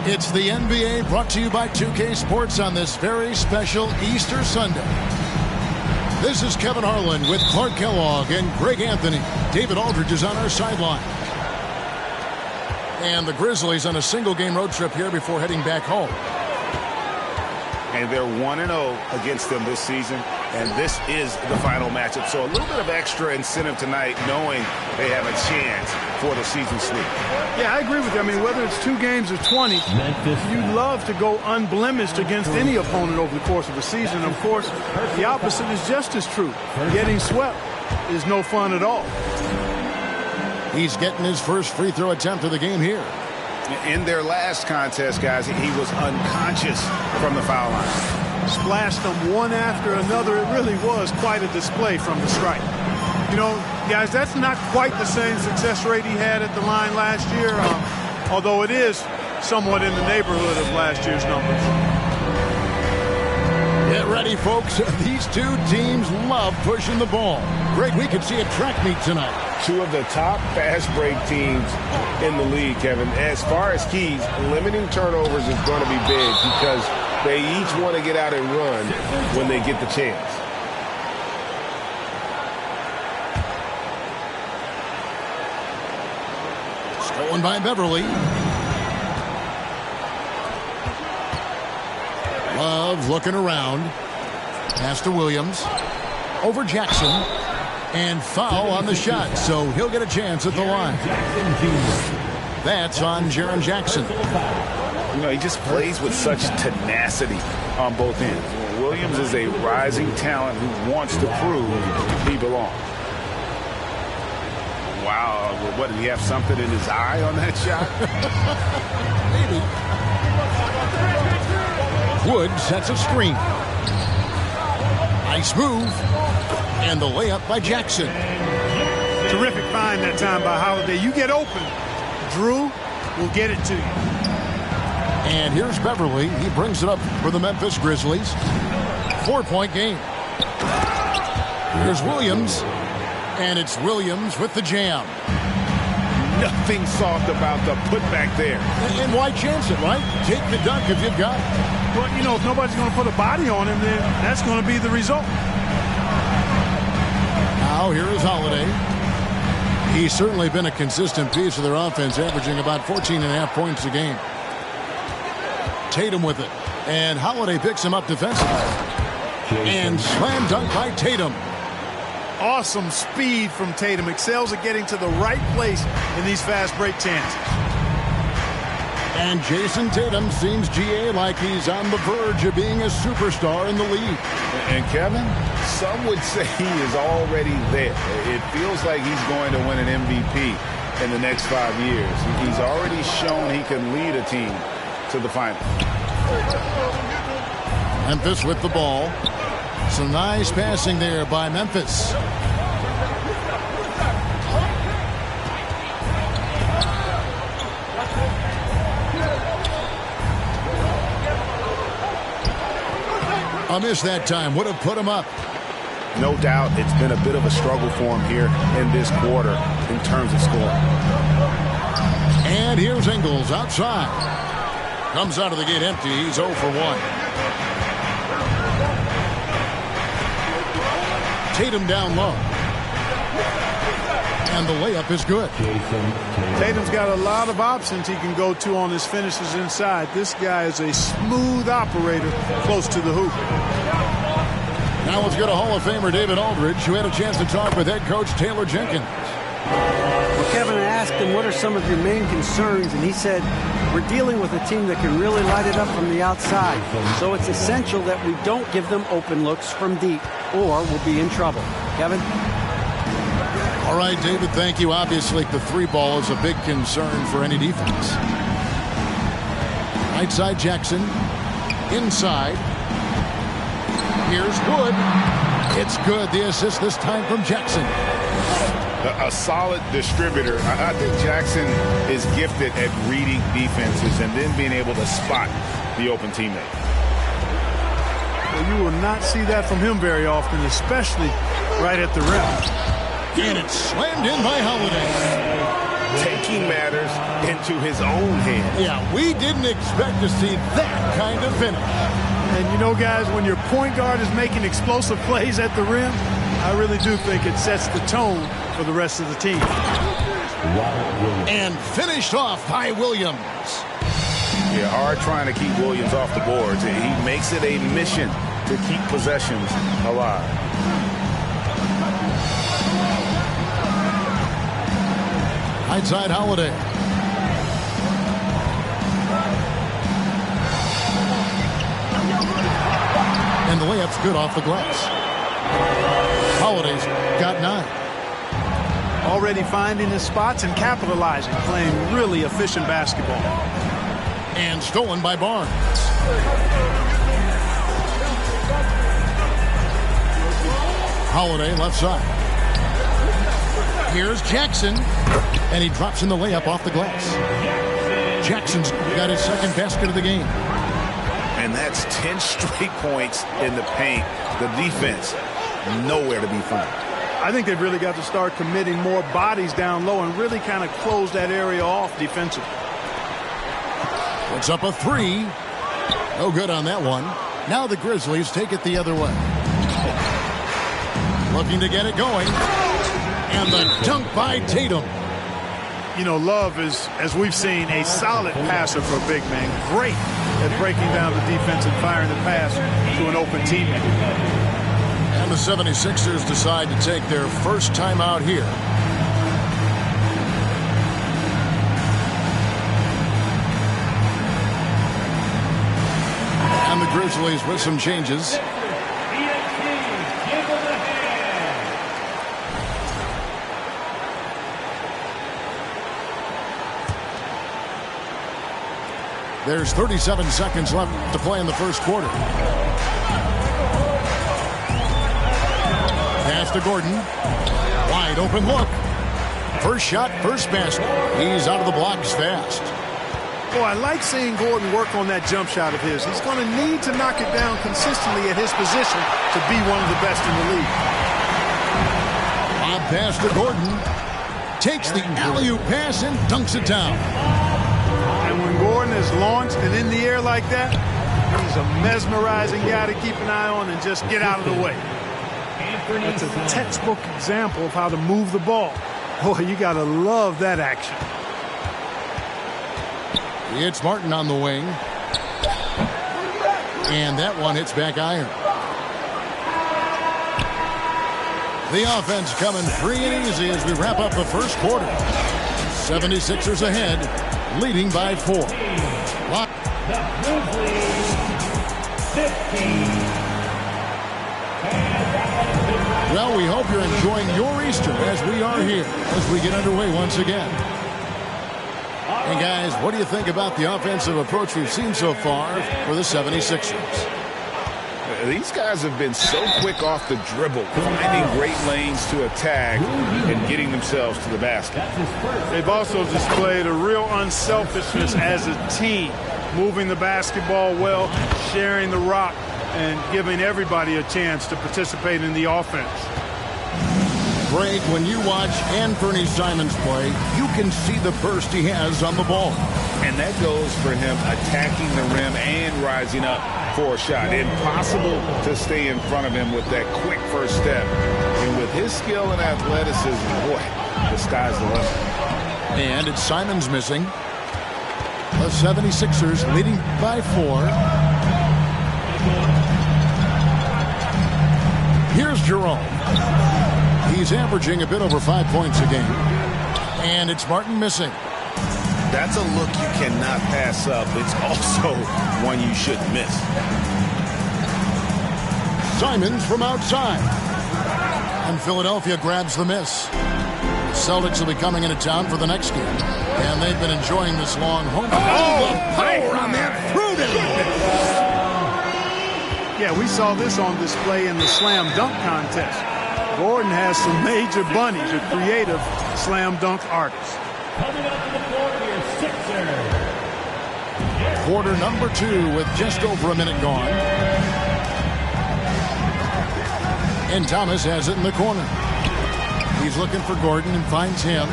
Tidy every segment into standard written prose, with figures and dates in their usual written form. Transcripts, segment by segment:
It's the NBA brought to you by 2K Sports on this very special Easter Sunday. This is Kevin Harlan with Clark Kellogg and Greg Anthony. David Aldridge is on our sideline. And the Grizzlies on a single-game road trip here before heading back home. And they're 1-0 against them this season, and this is the final matchup. So a little bit of extra incentive tonight, knowing they have a chance for the season sweep. Yeah, I agree with you. I mean, whether it's 2 games or 20, you'd love to go unblemished against any opponent over the course of a season. Of course, the opposite is just as true. Getting swept is no fun at all. He's getting his first free throw attempt of the game here. In their last contest, guys, he was unconscious from the foul line. Splashed them one after another. It really was quite a display from the stripe. You know, guys, that's not quite the same success rate he had at the line last year, although it is somewhat in the neighborhood of last year's numbers. Get ready, folks. These two teams love pushing the ball. Greg, we could see a track meet tonight. 2 of the top fast break teams in the league, Kevin. As far as keys, limiting turnovers is going to be big because they each want to get out and run when they get the chance. Stolen by Beverly. Love looking around. Pass to Williams. Over Jackson. And foul on the shot, so he'll get a chance at the line. That's on Jaren Jackson. You know, he just plays with such tenacity on both ends. Williams is a rising talent who wants to prove he belongs. Wow, what, did he have something in his eye on that shot? Maybe. Wood sets a screen. Nice move. And the layup by Jackson. Terrific find that time by Holiday. You get open, Drew will get it to you. And here's Beverly. He brings it up for the Memphis Grizzlies. 4-point game. Here's Williams. And it's Williams with the jam. Nothing soft about the putback there. And why chance it, right? Take the dunk if you've got it. Well, you know, if nobody's going to put a body on him, then that's going to be the result. Now here is Holiday. He's certainly been a consistent piece of their offense, averaging about 14.5 points a game. Tatum with it. And Holiday picks him up defensively. And slam dunk by Tatum. Awesome speed from Tatum. Excels at getting to the right place in these fast break chances. And Jason Tatum seems, GA, like he's on the verge of being a superstar in the league. And Kevin, some would say he is already there. It feels like he's going to win an MVP in the next 5 years. He's already shown he can lead a team to the final. Memphis with the ball. Some nice passing there by Memphis. A miss that time would have put him up. No doubt it's been a bit of a struggle for him here in this quarter in terms of scoring. And here's Ingles outside. Comes out of the gate empty. He's 0 for 1. Tatum down low. And the layup is good. Tatum's got a lot of options he can go to on his finishes inside. This guy is a smooth operator close to the hoop. Now let's go to Hall of Famer David Aldridge, who had a chance to talk with head coach Taylor Jenkins. Well, Kevin, I asked him, what are some of your main concerns? And he said, we're dealing with a team that can really light it up from the outside. So it's essential that we don't give them open looks from deep, or we'll be in trouble. Kevin? All right, David, thank you. Obviously, the three ball is a big concern for any defense. Right side, Jackson. Inside. Here's Wood. It's good. The assist this time from Jackson. A solid distributor. I think Jackson is gifted at reading defenses and then being able to spot the open teammate. Well, you will not see that from him very often, especially right at the rim. And it's slammed in by Holiday. Taking matters into his own hands. Yeah, we didn't expect to see that kind of finish. And you know, guys, when your point guard is making explosive plays at the rim, I really do think it sets the tone for the rest of the team. And finished off by Williams. Yeah, hard trying to keep Williams off the boards. He makes it a mission to keep possessions alive. Right side, Holiday. And the layup's good off the glass. Holiday's got 9. Already finding his spots and capitalizing, playing really efficient basketball. And stolen by Barnes. Holiday left side. Here's Jackson. And he drops in the layup off the glass. Jackson's got his second basket of the game. And that's 10 straight points in the paint. The defense, nowhere to be found. I think they've really got to start committing more bodies down low and really kind of close that area off defensively. Puts up a 3. No good on that one. Now the Grizzlies take it the other way. Looking to get it going. And the dunk by Tatum. You know, Love is, as we've seen, a solid passer for a big man. Great at breaking down the defense and firing the pass to an open teammate. And the 76ers decide to take their first time out here. And the Grizzlies with some changes. There's 37 seconds left to play in the first quarter. Pass to Gordon. Wide open look. First shot, first basket. He's out of the blocks fast. Oh, I like seeing Gordon work on that jump shot of his. He's going to need to knock it down consistently at his position to be one of the best in the league. Lob pass to Gordon. Takes the alley-oop pass and dunks it down. And when Gordon is launched and in the air like that, he's a mesmerizing guy to keep an eye on and just get out of the way. That's a textbook example of how to move the ball. Boy, you got to love that action. It's Martin on the wing. And that one hits back iron. The offense coming free and easy as we wrap up the first quarter. 76ers ahead, leading by 4. The Grizzlies 15. Well, we hope you're enjoying your Easter as we are here as we get underway once again. And guys, what do you think about the offensive approach we've seen so far for the 76ers? These guys have been so quick off the dribble, finding great lanes to attack and getting themselves to the basket. They've also displayed a real unselfishness as a team, moving the basketball well, sharing the rock, and giving everybody a chance to participate in the offense. Greg, when you watch Anthony Simons play, you can see the burst he has on the ball. And that goes for him attacking the rim and rising up for a shot. Impossible to stay in front of him with that quick first step. And with his skill and athleticism, boy, the sky's the limit. And it's Simons missing. The 76ers leading by 4. Here's Jerome. He's averaging a bit over 5 points a game. And it's Martin missing. That's a look you cannot pass up. It's also one you shouldn't miss. Simons from outside. And Philadelphia grabs the miss. Celtics will be coming into town for the next game. And they've been enjoying this long home. Oh, the power on that fruity. Yeah, we saw this on display in the slam dunk contest. Gordon has some major bunnies, a creative slam dunk artist. Coming up to the floor here, Sixers. Quarter number 2 with just over a minute gone. And Thomas has it in the corner. He's looking for Gordon and finds him.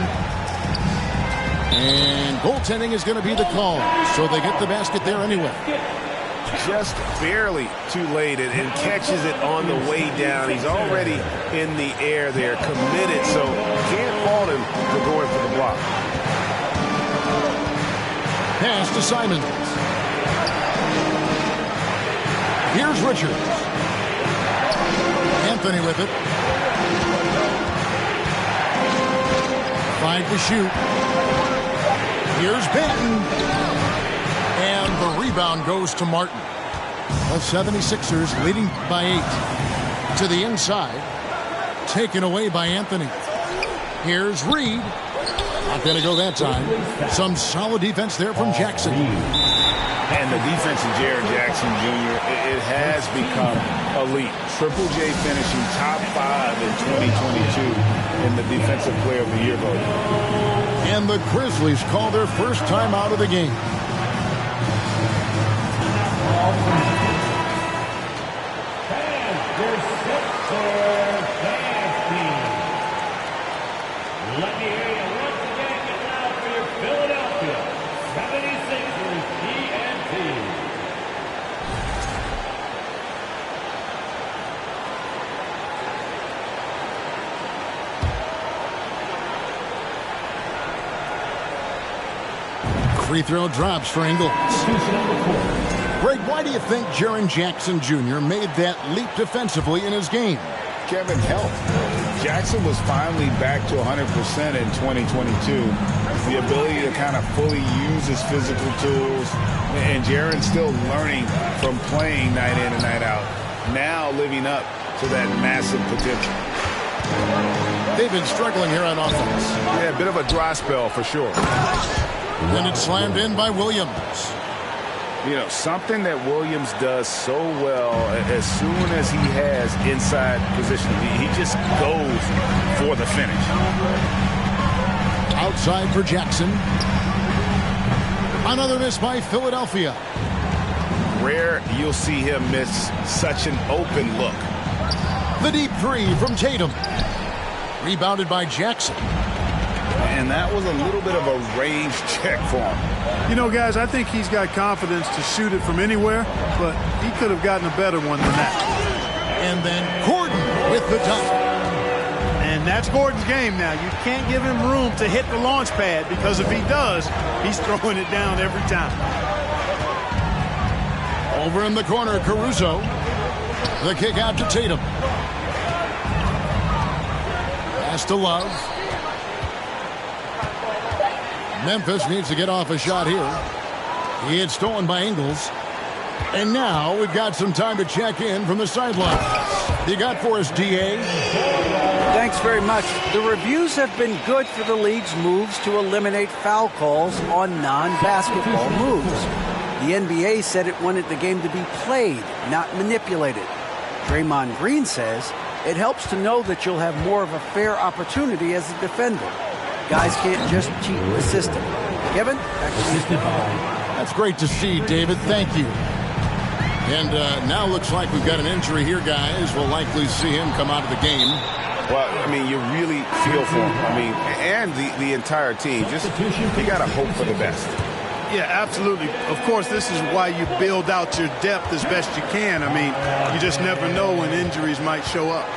And goaltending is going to be the call. So they get the basket there anyway. Just barely too late and catches it on the way down. He's already in the air there, committed, so can't fault him for going for the block. Pass to Simons. Here's Richards. Anthony with it. 5 to shoot. Here's Benton. And the rebound goes to Martin. The 76ers leading by 8. To the inside. Taken away by Anthony. Here's Reed. Not going to go that time. Some solid defense there from Jackson. And the defense of Jaren Jackson Jr., it has become elite. Triple J finishing top 5 in 2022 in the Defensive Player of the Year voting. And the Grizzlies call their first time out of the game. Let me hear you once again. Get loud for your Philadelphia 76ers TNT. Free throw drops for Ingles. Greg, why do you think Jaren Jackson Jr. made that leap defensively in his game? Kevin, health. Jackson was finally back to 100% in 2022. The ability to kind of fully use his physical tools. And Jaren's still learning from playing night in and night out. Now living up to that massive potential. They've been struggling here on offense. Yeah, a bit of a dry spell for sure. And it's slammed in by Williams. You know, something that Williams does so well, as soon as he has inside positioning, he just goes for the finish. Outside for Jackson. Another miss by Philadelphia. Rare you'll see him miss such an open look. The deep 3 from Tatum. Rebounded by Jackson. And that was a little bit of a range check for him. You know, guys, I think he's got confidence to shoot it from anywhere, but he could have gotten a better one than that. And then Gordon with the dunk. And that's Gordon's game now. You can't give him room to hit the launch pad because if he does, he's throwing it down every time. Over in the corner, Caruso. The kick out to Tatum. pass to Love. Memphis needs to get off a shot here. He had stolen by Ingles. And now we've got some time to check in from the sidelines. You got for us, D.A.? Thanks very much. The reviews have been good for the league's moves to eliminate foul calls on non-basketball moves. The NBA said it wanted the game to be played, not manipulated. Draymond Green says it helps to know that you'll have more of a fair opportunity as a defender. Guys can't just cheat the system. Kevin, back to you. That's great to see, David. Thank you. And now looks like we've got an injury here, guys. We'll likely see him come out of the game. Well, I mean, you really feel for him. I mean, and the entire team. Just, you got to hope for the best. Yeah, absolutely. Of course, this is why you build out your depth as best you can. I mean, you just never know when injuries might show up.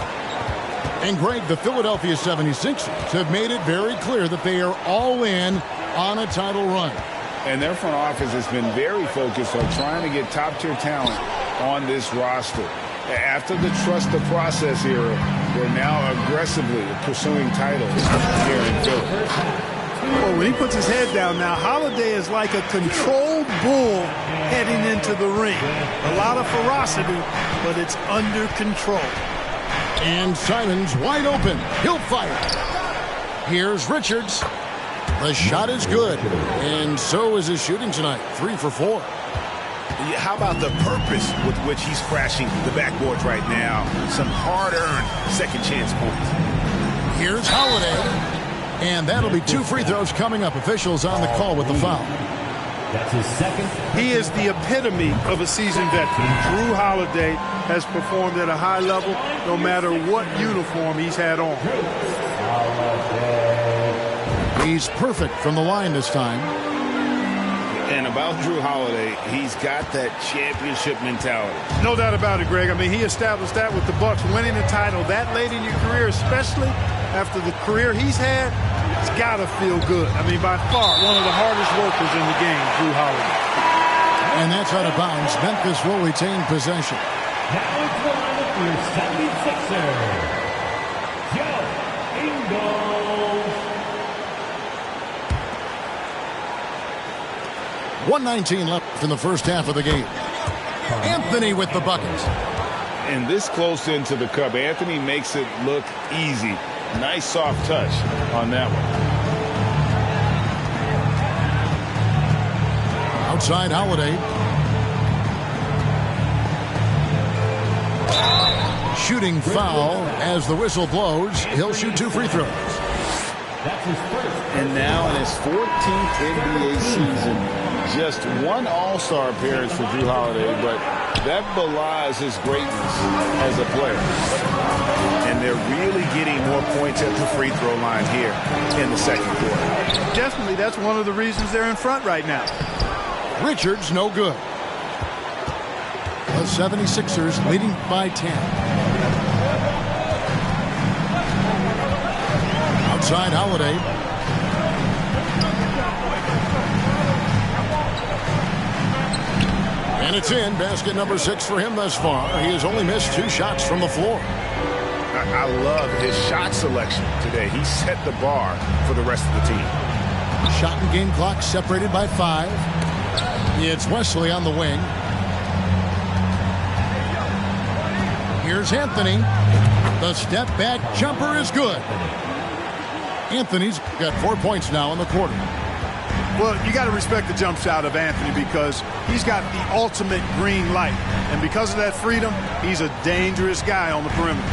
And Greg, the Philadelphia 76ers have made it very clear that they are all in on a title run. And their front office has been very focused on trying to get top-tier talent on this roster. After the trust the process era, they're now aggressively pursuing titles here in Philly. Well, when he puts his head down now, Holiday is like a controlled bull heading into the ring. A lot of ferocity, but it's under control. And Simons wide open. He'll fire. Here's Richards. The shot is good. And so is his shooting tonight. 3 for 4. How about the purpose with which he's crashing the backboards right now? Some hard-earned second chance points. Here's Holiday. And that'll be 2 free throws coming up. Officials on the call with the foul. That's his second. He is the epitome of a seasoned veteran. Drew Holiday has performed at a high level no matter what uniform he's had on. He's perfect from the line this time. And about Drew Holiday, he's got that championship mentality. No doubt about it, Greg. I mean, he established that with the Bucks, winning the title that late in your career, especially after the career he's had. It's got to feel good. I mean, by far, one of the hardest workers in the game, Drew Holiday. And that's out of bounds. Memphis will retain possession. Now it's one for your 76ers. Joe Ingles. 1:19 left in the first half of the game. Anthony with the bucket. And this close into the cup, Anthony makes it look easy. Nice soft touch on that one. Outside Holiday. Shooting foul as the whistle blows. He'll shoot 2 free throws. That's his first. And now in his 14th NBA season, just 1 All-Star appearance for Drew Holiday, but that belies his greatness as a player. And they're really getting more points at the free throw line here in the second quarter. Definitely, that's one of the reasons they're in front right now. Richards, no good. The 76ers leading by 10. Outside Holiday. And it's in. Basket number 6 for him thus far. He has only missed 2 shots from the floor. I love his shot selection today. He set the bar for the rest of the team. Shot and game clock separated by 5. It's Wesley on the wing. Here's Anthony. The step back jumper is good. Anthony's got 4 points now in the quarter. Well, you got to respect the jump shot of Anthony because he's got the ultimate green light. And because of that freedom, he's a dangerous guy on the perimeter.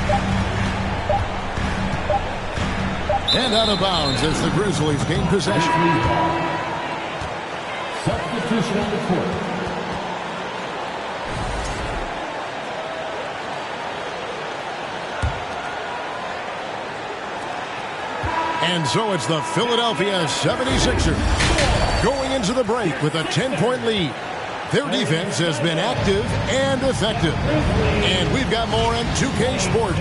And out of bounds as the Grizzlies gain possession. Substitution on the court. And so it's the Philadelphia 76ers going into the break with a 10-point lead. Their defense has been active and effective. And we've got more on 2K Sports.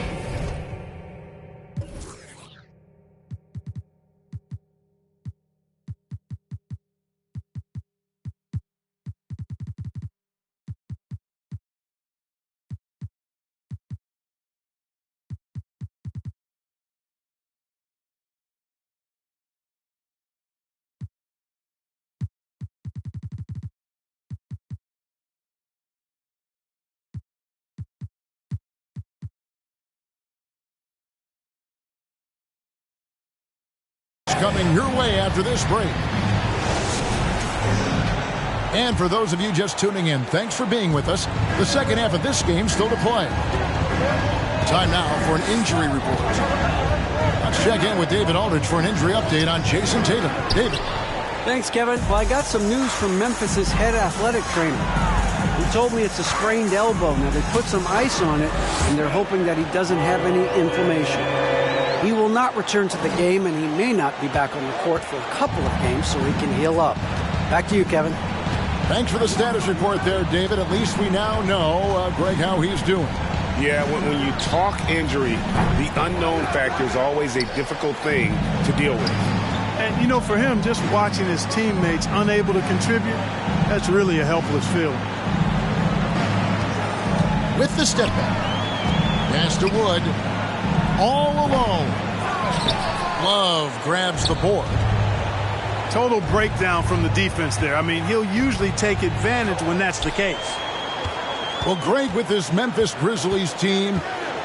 coming your way after this break. And for those of you just tuning in, thanks for being with us. The second half of this game still to play. Time now for an injury report. Let's check in with David Aldridge for an injury update on Jason Tatum. David. Thanks, Kevin. Well, I got some news from Memphis's head athletic trainer. He told me it's a sprained elbow. Now, they put some ice on it, and they're hoping that he doesn't have any inflammation. He will not return to the game, and he may not be back on the court for a couple of games so he can heal up. Back to you, Kevin. Thanks for the status report there, David. At least we now know, Greg, how he's doing. Yeah, when you talk injury, the unknown factor is always a difficult thing to deal with. And, you know, for him, just watching his teammates unable to contribute, that's really a helpless feeling. With the step back. Pass to Wood. All alone. Love grabs the board. Total breakdown from the defense there. I mean, he'll usually take advantage when that's the case. Well, Greg, with this Memphis Grizzlies team,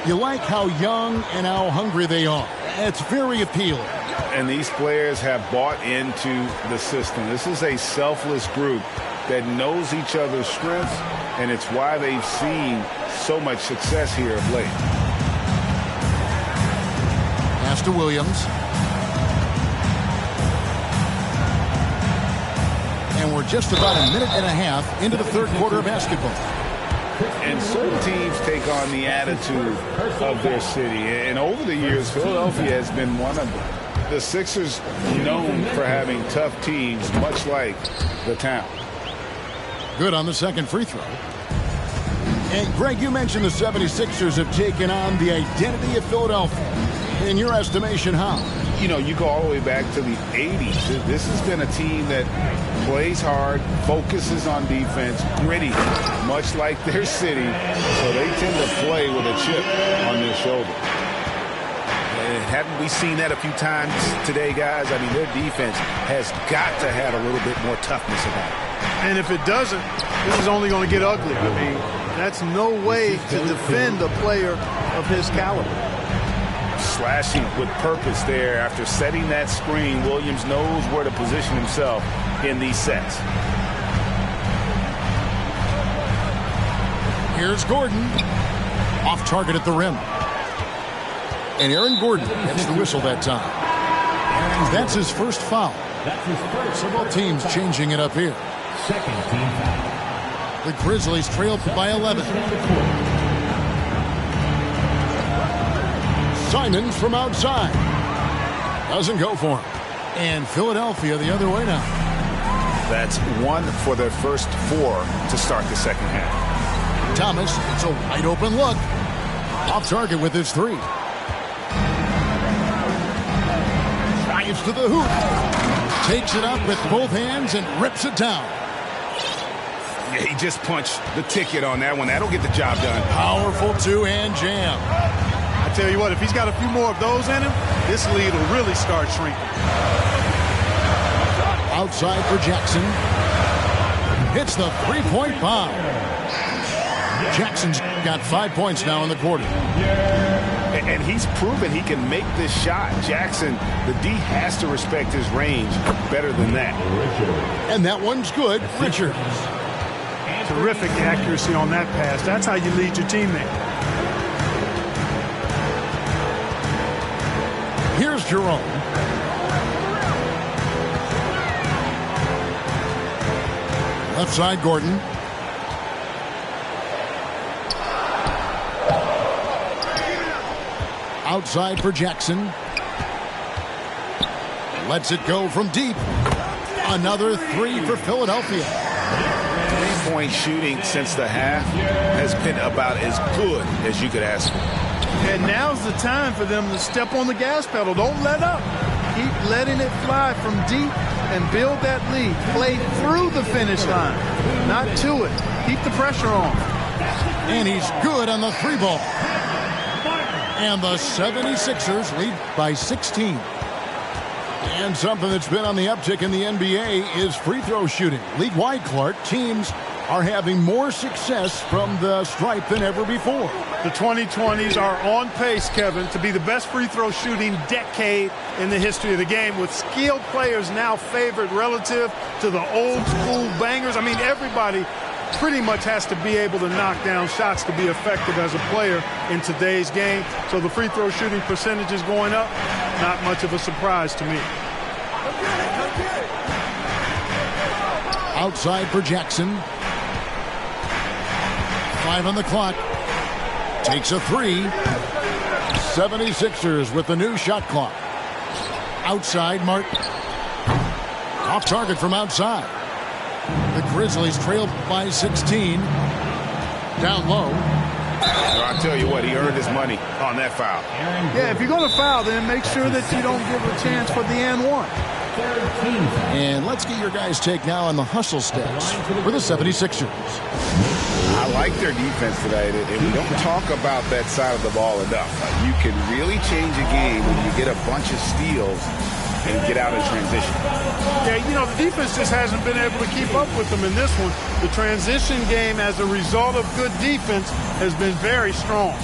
you like how young and how hungry they are. It's very appealing. And these players have bought into the system. This is a selfless group that knows each other's strengths, and it's why they've seen so much success here of late. Pass to Williams. And we're just about a minute and a half into the third quarter of basketball. And certain teams take on the attitude of their city. And over the years, Philadelphia has been one of them. The Sixers known for having tough teams, much like the town. Good on the second free throw. And, Greg, you mentioned the 76ers have taken on the identity of Philadelphia. In your estimation, how? You know, you go all the way back to the 80s. This has been a team that plays hard, focuses on defense, gritty, much like their city. So they tend to play with a chip on their shoulder. Haven't we seen that a few times today, guys? I mean, their defense has got to have a little bit more toughness about it. And if it doesn't, this is only going to get ugly. I mean, that's no way to defend a player of his caliber. Slashing with purpose there. After setting that screen, Williams knows where to position himself in these sets. Here's Gordon. Off target at the rim. And Aaron Gordon gets the whistle that time. And that's his first foul. So both teams changing it up here. Second team foul. The Grizzlies trail by 11. Simons from outside. Doesn't go for him. And Philadelphia the other way now. That's one for their first four to start the second half. Thomas, it's a wide open look. Off target with his three. Drives to the hoop. Takes it up with both hands and rips it down. Yeah, he just punched the ticket on that one. That'll get the job done. Powerful two-hand jam. I tell you what, if he's got a few more of those in him, this lead will really start shrinking. Outside for Jackson. Hits the three-point bomb. Jackson's got 5 points now in the quarter. And he's proven he can make this shot. Jackson, the D has to respect his range better than that. And that one's good. Richards. Terrific accuracy on that pass. That's how you lead your teammate. Here's Jerome. Left side, Gordon. Outside for Jackson. Lets it go from deep. Another three for Philadelphia. Three-point shooting since the half has been about as good as you could ask for. And now's the time for them to step on the gas pedal. Don't let up. Keep letting it fly from deep and build that lead. Play through the finish line, not to it. Keep the pressure on. And he's good on the three ball. And the 76ers lead by 16. And something that's been on the uptick in the NBA is free throw shooting. League-wide, Clark, teams are having more success from the stripe than ever before. The 2020s are on pace, Kevin, to be the best free throw shooting decade in the history of the game, with skilled players now favored relative to the old school bangers. I mean, everybody pretty much has to be able to knock down shots to be effective as a player in today's game. So the free throw shooting percentage is going up. Not much of a surprise to me. Outside for Jackson. 5 on the clock. Takes a 3. 76ers with the new shot clock. Outside, Martin. Off target from outside. The Grizzlies trail by 16. Down low. I'll tell you what, he earned his money on that foul. Yeah, if you're going to foul, then make sure that you don't give a chance for the and one. And let's get your guys' take now on the hustle stats for the 76ers. I like their defense tonight, and we don't talk about that side of the ball enough. You can really change a game when you get a bunch of steals and get out of transition. Yeah, you know, the defense just hasn't been able to keep up with them in this one. The transition game, as a result of good defense, has been very strong.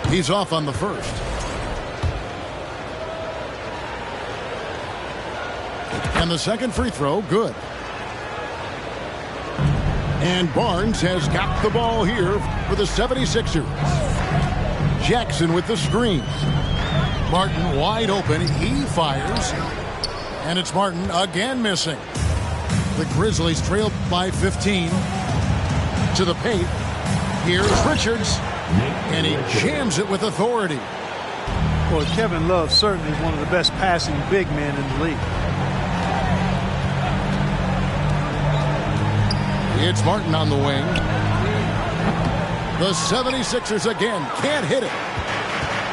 He's off on the first. And the second free throw, good. And Barnes has got the ball here for the 76ers. Jackson with the screen. Martin wide open. He fires. And it's Martin again missing. The Grizzlies trail by 15. To the paint. Here's Richards. And he jams it with authority. Boy, Kevin Love certainly is one of the best passing big men in the league. It's Martin on the wing. The 76ers again can't hit it.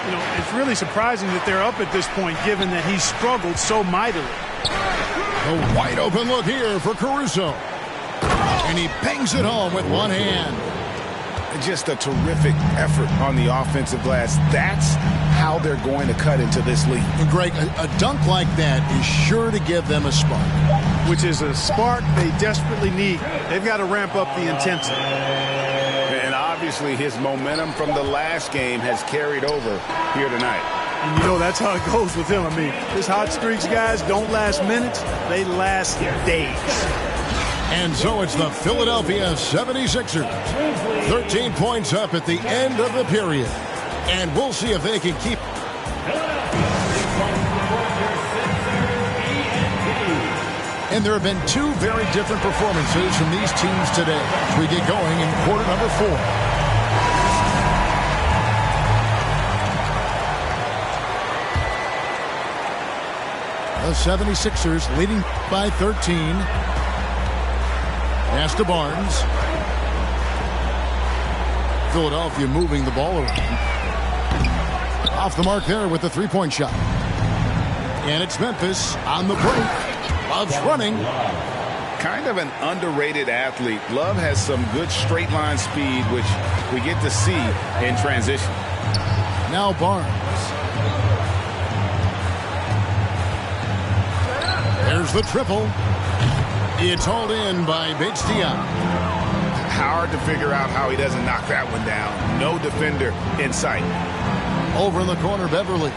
You know, it's really surprising that they're up at this point, given that he struggled so mightily. A wide open look here for Caruso. And he bangs it home with one hand. Just a terrific effort on the offensive glass. That's how they're going to cut into this league. Greg, a dunk like that is sure to give them a spark. Which is a spark they desperately need. They've got to ramp up the intensity. And obviously his momentum from the last game has carried over here tonight. And you know that's how it goes with him. I mean, his hot streaks, guys, don't last minutes. They last days. And so it's the Philadelphia 76ers. 13 points up at the end of the period. And we'll see if they can keep. And there have been two very different performances from these teams today as we get going in quarter number 4. The 76ers leading by 13. Pass to Barnes. Philadelphia moving the ball around. Off the mark there with the three-point shot. And it's Memphis on the break. Love's running. Kind of an underrated athlete. Love has some good straight line speed, which we get to see in transition. Now Barnes. There's the triple. It's hauled in by Bates-Diop. Hard to figure out how he doesn't knock that one down. No defender in sight. Over in the corner, Beverly.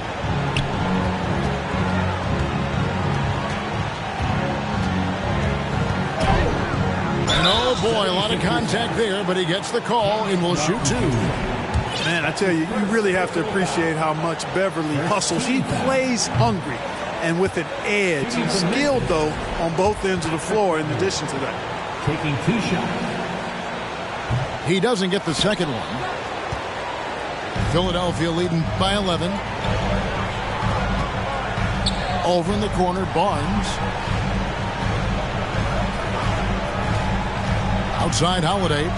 And oh boy, a lot of contact there, but he gets the call and will shoot 2. Man, I tell you, you really have to appreciate how much Beverly hustles. He plays hungry and with an edge. He's skilled, though, on both ends of the floor in addition to that. Taking 2 shots. He doesn't get the second one. Philadelphia leading by 11. Over in the corner, Barnes. Outside Holiday.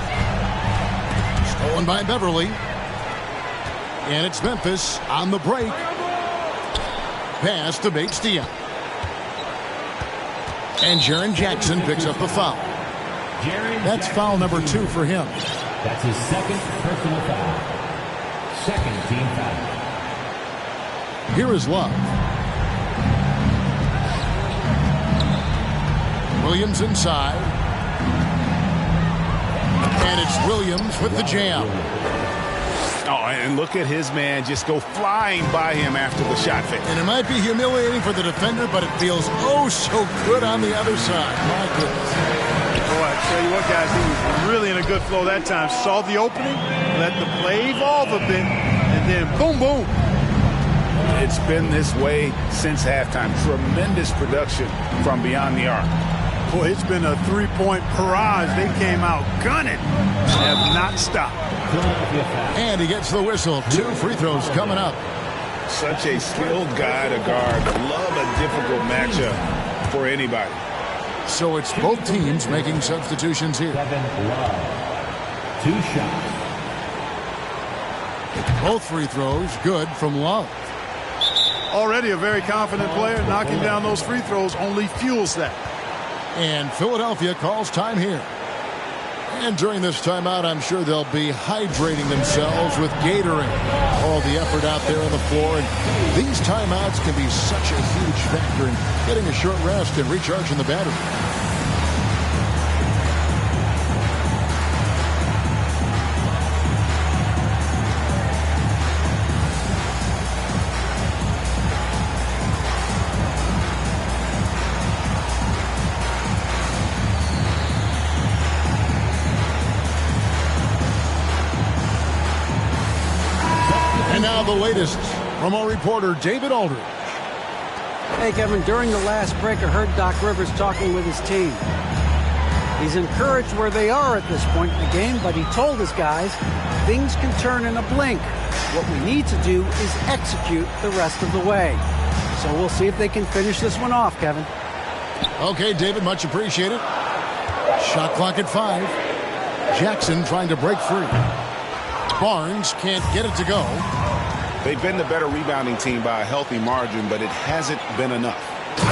Stolen by Beverly. And it's Memphis on the break. Pass to Bates-Diop. And Jaren Jackson picks up the foul. That's foul number 2 for him. That's his second personal foul. Second team foul. Here is Love. Williams inside. And it's Williams with the jam. Oh, and look at his man just go flying by him after the shot fake. And it might be humiliating for the defender, but it feels oh so good on the other side. My goodness. Boy, I tell you what, guys, he was really in a good flow that time. Saw the opening, let the play evolve a bit, and then boom, boom. It's been this way since halftime. Tremendous production from beyond the arc. Boy, it's been a three-point barrage. They came out gunning. Have not stopped. And he gets the whistle. 2 free throws coming up. Such a skilled guy to guard. Love a difficult matchup for anybody. So it's both teams making substitutions here. Kevin Love. 2 shots. Both free throws good from Love. Already a very confident player. Knocking down those free throws only fuels that. And Philadelphia calls time here. And during this timeout, I'm sure they'll be hydrating themselves with Gatorade. All the effort out there on the floor. And these timeouts can be such a huge factor in getting a short rest and recharging the battery. The latest from our reporter David Aldridge. Hey Kevin, during the last break I heard Doc Rivers talking with his team. He's encouraged where they are at this point in the game, but he told his guys things can turn in a blink. What we need to do is execute the rest of the way. So we'll see if they can finish this one off, Kevin. Okay, David, much appreciated. Shot clock at 5. Jackson trying to break free. Barnes can't get it to go. They've been the better rebounding team by a healthy margin, but it hasn't been enough.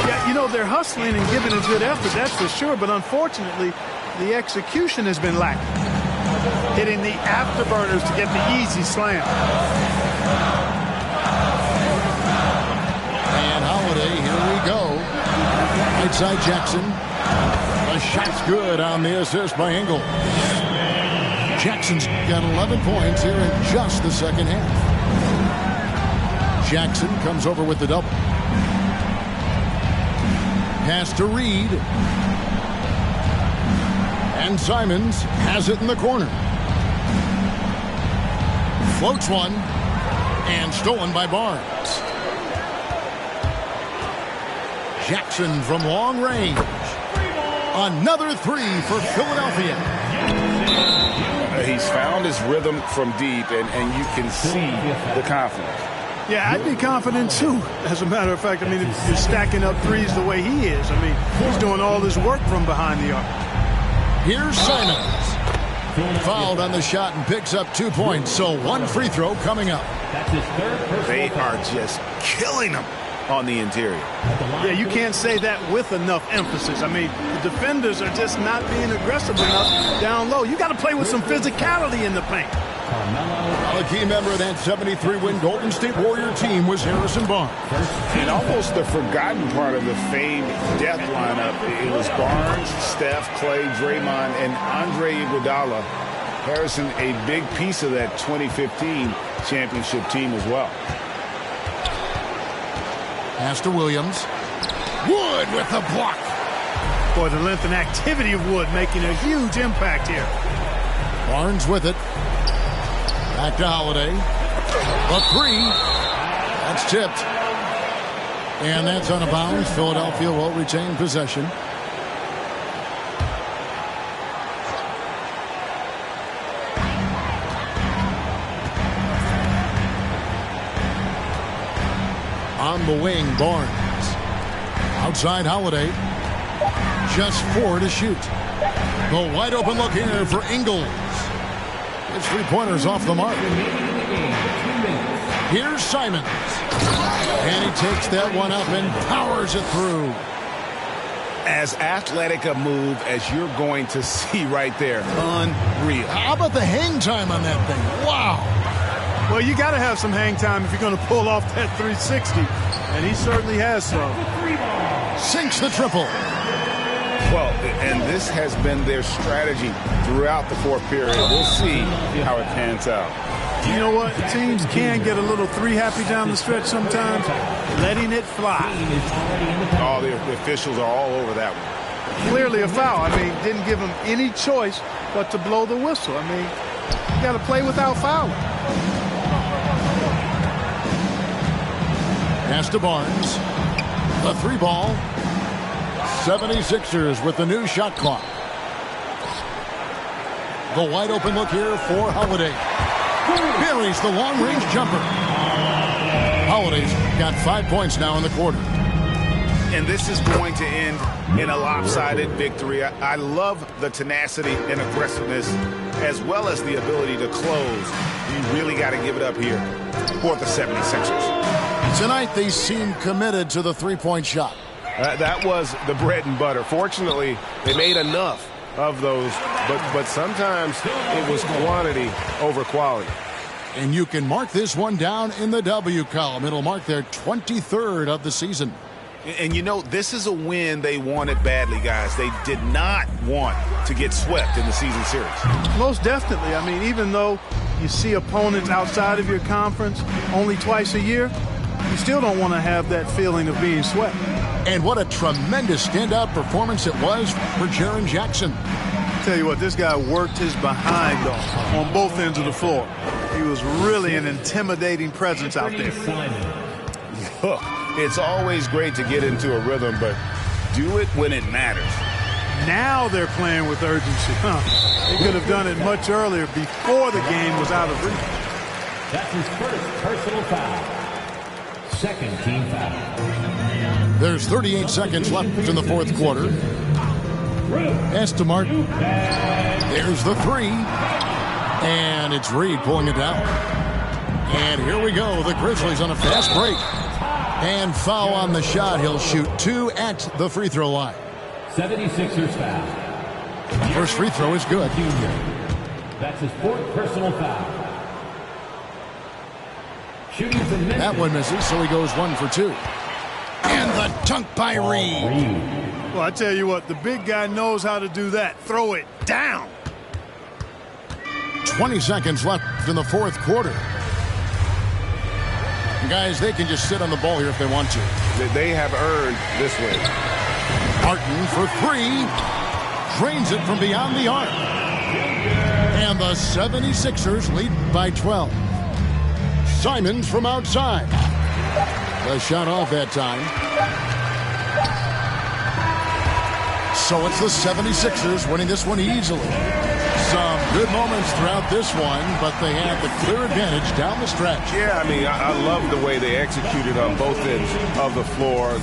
Yeah, you know, they're hustling and giving a good effort, that's for sure. But unfortunately, the execution has been lacking. Hitting the afterburners to get the easy slam. And Holiday, here we go. Right side Jackson. The shot's good on the assist by Engel. Jackson's got 11 points here in just the second half. Jackson comes over with the double. Pass to Reed. And Simons has it in the corner. Floats one. And stolen by Barnes. Jackson from long range. Another 3 for Philadelphia. He's found his rhythm from deep, and you can see the confidence. Yeah, I'd be confident, too. As a matter of fact, I mean, if you're stacking up threes the way he is, I mean, he's doing all this work from behind the arc. Here's Simons. Fouled on the shot and picks up 2 points, so 1 free throw coming up. That's his third personal They foul. are just killing them on the interior. Yeah, you can't say that with enough emphasis. I mean, the defenders are just not being aggressive enough down low. You got to play with some physicality in the paint. A key member of that 73-win Golden State Warrior team was Harrison Barnes. And almost the forgotten part of the famed death lineup, it was Barnes, Steph, Clay, Draymond, and Andre Iguodala. Harrison, a big piece of that 2015 championship team as well. Pass to Williams. Wood with the block. Boy, the length and activity of Wood making a huge impact here. Barnes with it. Back to Holiday. A 3. That's tipped. And that's out of bounds. Philadelphia will retain possession. On the wing, Barnes. Outside Holiday. Just 4 to shoot. The wide open look here for Ingles. His three-pointers off the mark. Here's Simons. And he takes that one up and powers it through. As athletic a move as you're going to see right there. Unreal. How about the hang time on that thing? Wow. Well, you got to have some hang time if you're going to pull off that 360. And he certainly has some. Sinks the triple. Well, and this has been their strategy throughout the fourth period. We'll see how it pans out. You know what? Teams can get a little three-happy down the stretch sometimes, letting it fly. Oh, the officials are all over that one. Clearly a foul. I mean, didn't give him any choice but to blow the whistle. I mean, you got to play without fouling. Pass to Barnes. The 3 ball. 76ers with the new shot clock. The wide open look here for Holiday. Buries the long-range jumper. Holiday's got 5 points now in the quarter. And this is going to end in a lopsided victory. I love the tenacity and aggressiveness as well as the ability to close. You really got to give it up here for the 76ers. Tonight they seem committed to the three-point shot. That was the bread and butter. Fortunately, they made enough of those, but sometimes it was quantity over quality. And you can mark this one down in the W column. It'll mark their 23rd of the season. And you know, this is a win they wanted badly, guys. They did not want to get swept in the season series. Most definitely. I mean, even though you see opponents outside of your conference only twice a year, you still don't want to have that feeling of being swept. And what a tremendous standout performance it was for Jaren Jackson. Tell you what, this guy worked his behind off on both ends of the floor. He was really an intimidating presence out there. Look, it's always great to get into a rhythm, but do it when it matters. Now they're playing with urgency. They could have done it much earlier before the game was out of reach. That's his first personal foul. Second team foul. There's 38 seconds left in the fourth quarter. Pass to Martin. There's the 3. And it's Reed pulling it down. And here we go. The Grizzlies on a fast break. And foul on the shot. He'll shoot 2 at the free throw line. 76ers foul. First free throw is good. That's his 4th personal foul. Shooting from that one misses, so he goes 1 for 2. And the dunk by Reed. Well, I tell you what, the big guy knows how to do that. Throw it down. 20 seconds left in the fourth quarter. Guys, they can just sit on the ball here if they want to. They have earned this win. Martin for 3. Drains it from beyond the arc. And the 76ers lead by 12. Simons from outside. The shot off that time. So it's the 76ers winning this one easily. Some good moments throughout this one, but they had the clear advantage down the stretch. Yeah, I mean, I love the way they executed on both ends of the floor.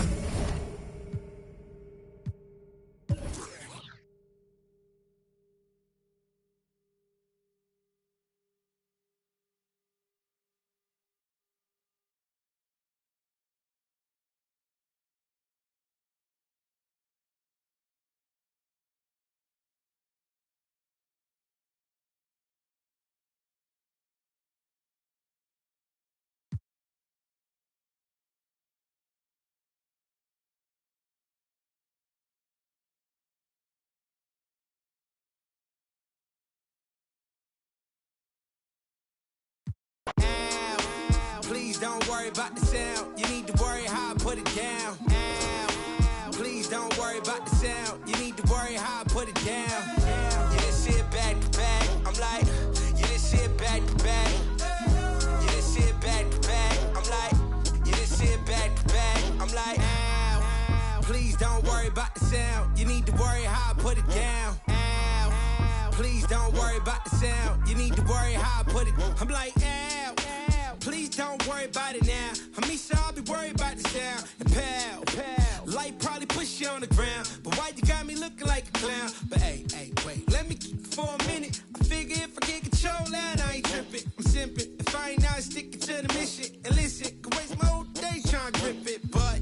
Please don't worry about the sound. You need to worry how I put it down. Please don't worry about the sound. You need to worry how I put it down. Yeah, this shit back to back. I'm like, yeah, this shit back to back. Yeah, this shit back to back. I'm like, yeah, this shit back to back. I'm like, please don't worry about the sound. You need to worry how I put it down. Please don't worry about the sound. You need to worry how I put it. I'm like, please don't worry about it now. I mean, sure, I'll be worried about the sound. And pal, life probably you on the ground. But why you got me looking like a clown? But hey, wait, let me keep it for a minute. I figure if I get control that, I ain't tripping. I'm simping. If I ain't not sticking to the mission, and listen, could waste my whole day trying to grip it. But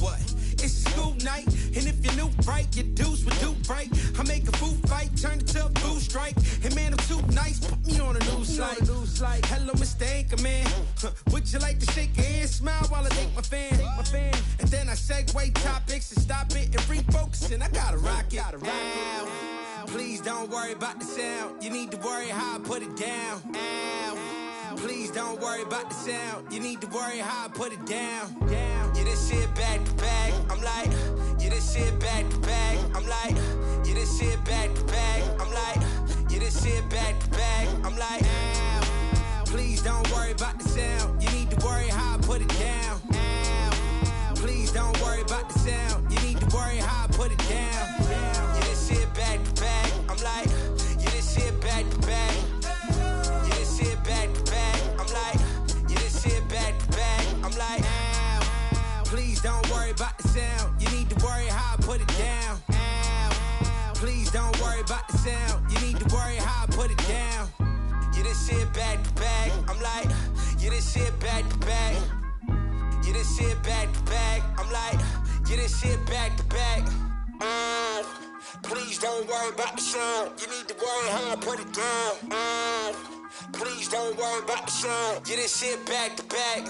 what? It's a school night, and if you're new, right, your dudes would do right. I make a food fight, turn it to a food strike. And man, I'm too nice, put me on a news slide. Hello, Mr. Anchorman. Would you like to shake your hand, smile while I thank my fan? And then I segue topics and stop it and refocus, and I gotta rock it. Ow. Please don't worry about the sound. You need to worry how I put it down. Ow. Please don't worry about the sound. You need to worry how I put it down. Yeah, this shit back to back. I'm like, yeah, this shit back to back. I'm like, yeah, this shit back to back. I'm like, yeah, this shit back to back. I'm like, ow. Please don't worry about the sound. You need to worry how I put it down. Ow. Please don't worry about the sound. You need to worry how I put it down. Yeah, this shit back to back. I'm like, yeah, this shit back to back. Yeah, this shit back to back. I'm like, yeah, this shit back to back. I'm like, ow. Please don't worry about the sound. You need to worry how I put it down. Ow. Please don't worry about the sound. You need to worry how I put it down. Yeah, this shit back to back. I'm like, yeah, this shit back to back. Yeah, this shit back to back. I'm like, yeah, this shit back to back. Please don't worry about the sound. You need to worry how I put it down. Please don't worry about the sound. Yeah, this shit back to back.